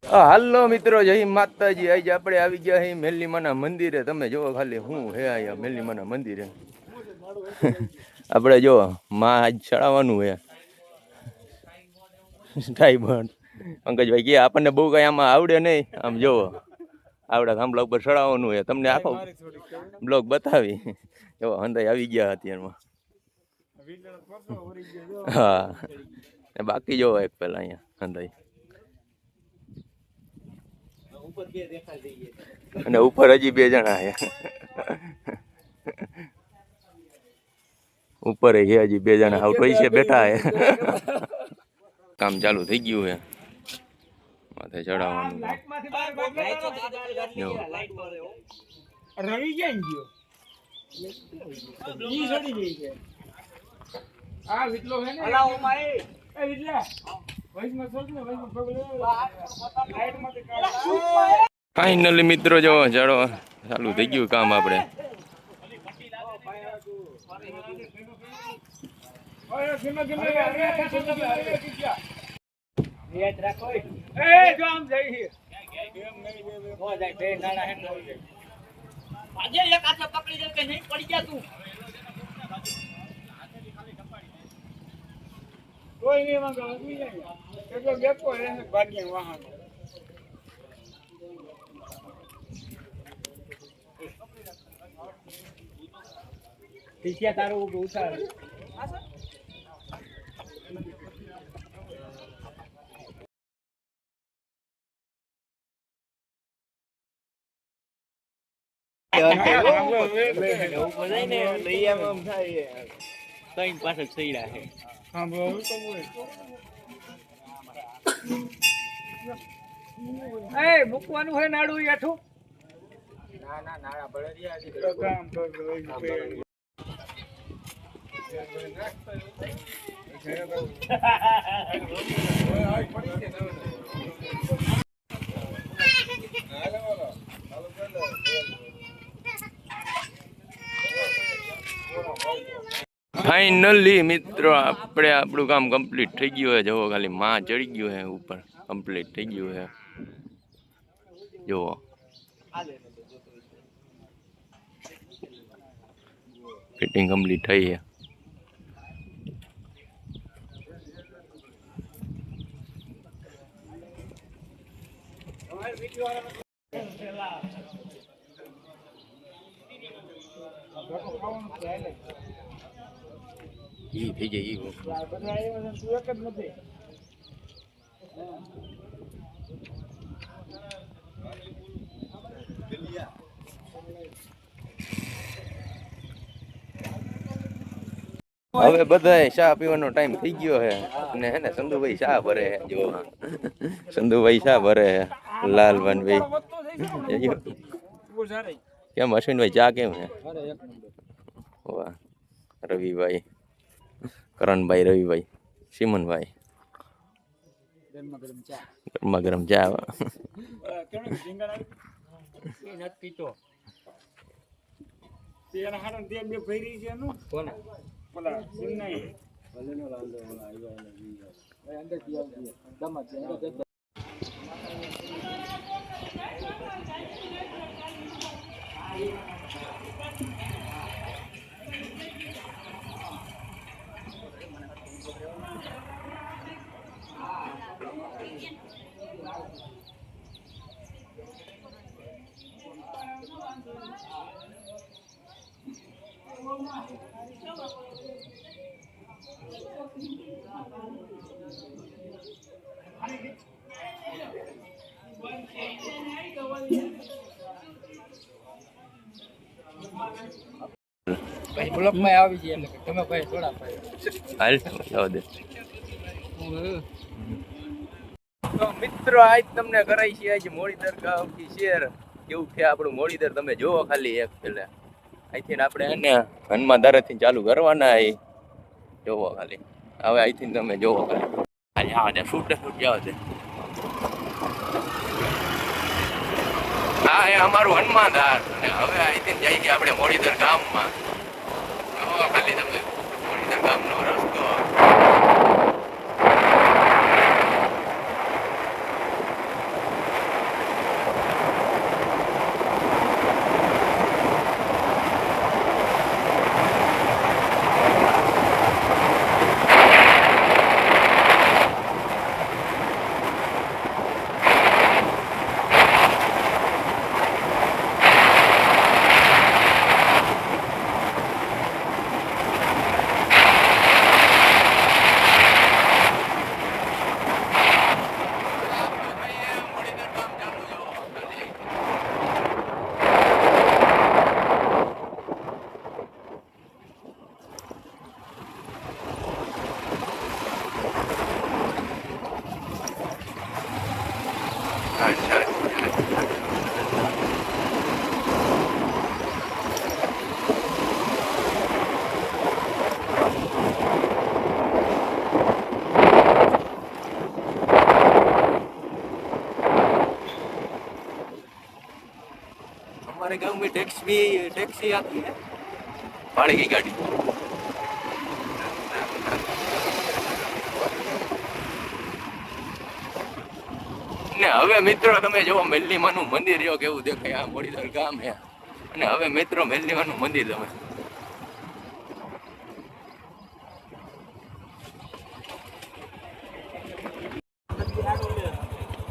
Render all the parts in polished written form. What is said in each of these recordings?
હાલો મિત્રો, જય માતાજી. આજે આપણે આવી ગયા અહીં મેલીમાના મંદિરે. તમે જોવો ખાલી હું હે અહીંયા મેલીમાના મંદિરે. આપણે જો માં આજ ચડાવવાનું હે ટાઈબન. પંકજભાઈ કે આપણને બહુ કઈ આમાં આવડે નહીં. આમ જોવો આવડા થાંભલા ઉપર ચડાવવાનું હે. તમને આખો બ્લોગ બતાવી. જો હંધાઈ આવી ગયા અત્યારમાં. હા, બાકી જોવો એક પેલા અહીંયા હંધાઈ અને ઉપર હજી 2 જણા છે. ઉપર હજી 2 જણા આઉટ હોય છે, બેઠા છે. કામ ચાલુ થઈ ગયું છે. માથે ચડાવવાનું ફાઇનલી મિત્રો જો ચડવા ચાલુ થઈ ગયું કામ. આપણે તારું ઉતાર મૂકવાનું હોય નાડું યાઠું. ના નાડા બળદિયા ફાઇનલી મિત્રો આપણે આપણું કામ કમ્પ્લીટ થઈ ગયું છે. જુઓ ખાલી માં ચડી ગયું છે ઉપર. કમ્પ્લીટ થઈ ગયું છે. જુઓ ફિટિંગ કમ્પ્લીટ થઈ છે. ઈ થઈ જાય હવે બધા ચા પીવાનો ટાઈમ થઈ ગયો છે. અને હે ને સંધુભાઈ ચા ભરે છે. જો સંધુભાઈ ચા ભરે છે. લાલવનભાઈ કેમ? અશ્વિનભાઈ ચા કેમ છે? વાહ. રવિભાઈ, કરણભાઈ, રવિભાઈ, સિમનભાઈ ગરમા ગરમ ચા. બ્લોક માં આવી છે એટલે તમે ભાઈ થોડા હાલ જાવ દે. તો મિત્રો આજ તમને કરાઈ છે આજ મોડીદર ગામથી શેર. કેવું છે આપણું મોડીદર તમે જોવો ખાલી એક પેલા. અહીંથી આપણે એને હનુમાન દારાથી ચાલુ કરવાના. જોવો ખાલી હવે અહીંથી તમે જોવો ખાલી આવા દે ફૂટ જાવ દે. હા, એ અમારું હનુમાન ધાર. હવે અહીંથી જઈએ છીએ આપણે મોડીદર ગામમાં. ખાલી તમે મોડીદર ગામનો રસ્તો. અચ્છા. हमारे गांव में टैक्सी आती है भाड़े की गाड़ी. ને હવે મિત્રો તમે જો મેલ્લીમાનું મંદિર જો કેવું દેખાય આ મોડીદર ગામ હે. અને હવે મિત્રો મેલ્લીમાનું મંદિર તમે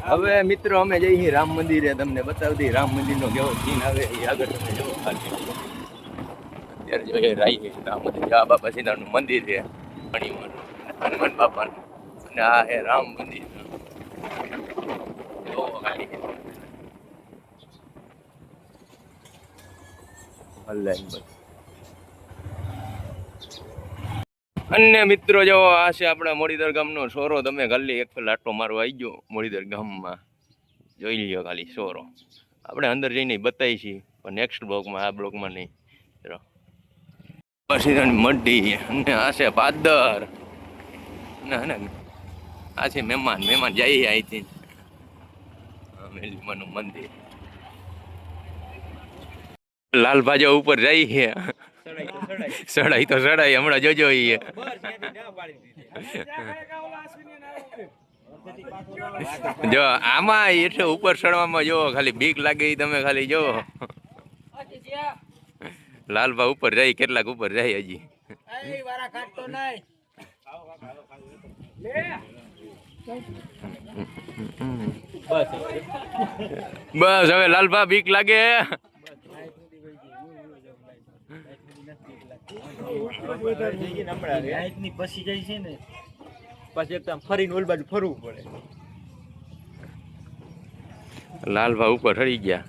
હવે મિત્રો અમે જઈએ રામ મંદિરે તમને બતાવી દઈએ રામ મંદિરનો કેવો સીન આવે એ આગળ તમે જોવો ખાલી. અત્યારે જોઈએ રાઈ રામ મંદિર આ બાપા સીતાનું મંદિર છે ઘણીમાં હનુમાન બાપાનું અને આ હે રામ મંદિર જોવો ખાલી. અને મિત્રો જો આ છે આપણા મોડીદર ગામનો સોરો. તમે ખાલી એક પેલા આટો મારવા આવી ગયો મોડીદર ગામમાં જોઈ લ્યો ખાલી સોરો. આપણે અંદર જઈને બતાવી છીએ પણ નેક્સ્ટ બ્લોકમાં, આ બ્લોકમાં નહીં. પછી મઢી અને આ છે પાદર ને આ છે મહેમાન જઈએ અહીંથી મેલીમાનું મંદિર. લાલભાજો ઉપર જાય છે સડાઈ તો સડાઈ હમણાં જોજો એ જો આમાં એટલે ઉપર ચડવામાં જો ખાલી બીક લાગે એ તમે ખાલી જો લાલભા ઉપર જાય કેટલાક ઉપર જાય હજી. બસ હવે લાલભા બીક લાગે. પછી જાય છે ને પછી એકદમ ફરીને ઓલ બાજુ ફરવું પડે. લાલભા ઉપર ચડી ગયા.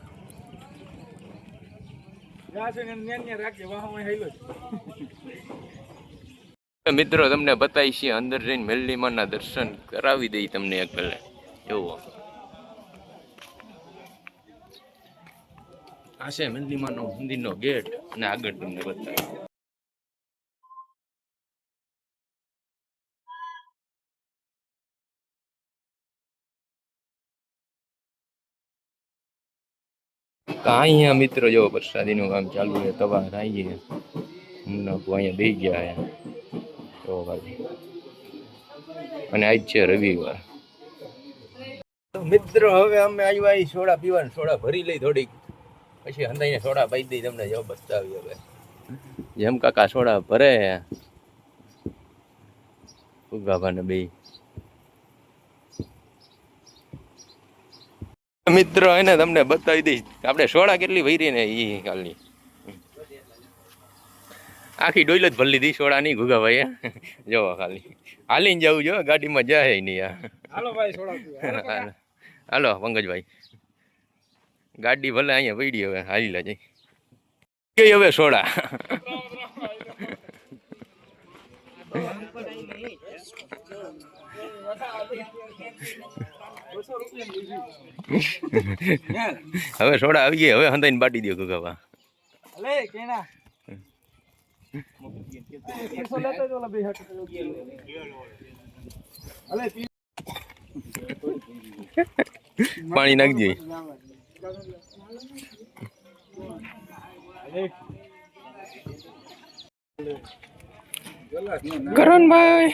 મિત્રો તમને બતાવી છે અંદર જઈને મેલ્લીમાના દર્શન કરાવી દઈ તમને એક પહેલા જોવો. આ છે મેલ્લીમાનો મંદિરનો ગેટ અને આગળ તમને બતાવી. અહીંયા મિત્રો જો પ્રસાદીનું કામ ચાલુ છે. તવા આવીએ અહીંયા દઈ ગયા તો ભાઈ. અને આજ છે રવિવાર. મિત્રો હવે અમે આવ્યા સોડા પીવાનું. સોડા ભરી લઈ થોડીક પછી અંદાઈને સોડા પાઈ દઈ તમને જો બતાવી. હવે જેમ કાકા સોડા ભરે ઉગાભાને બે મિત્રો એને તમને બતાવી દઈશ આપણે સોડા કેટલી ભરી ને એ કાલની આખી ડોઈલ જ ભરી લીધી સોડા નહીં ગુગાભાઈ. જોવો ખાલી હાલીને જવું જો ગાડીમાં જાય નહીં. હાલો ભાઈ સોડા પીવા. હાલો પંકજભાઈ ગાડી ભલે અહીંયા પડી હવે હાલી લા જઈ હવે સોડા. હવે સોડા આવી ગઈ. હવે હંધાઈને બાટી દો ગુગાભા. પાણી નાખજે કરણભાઈ.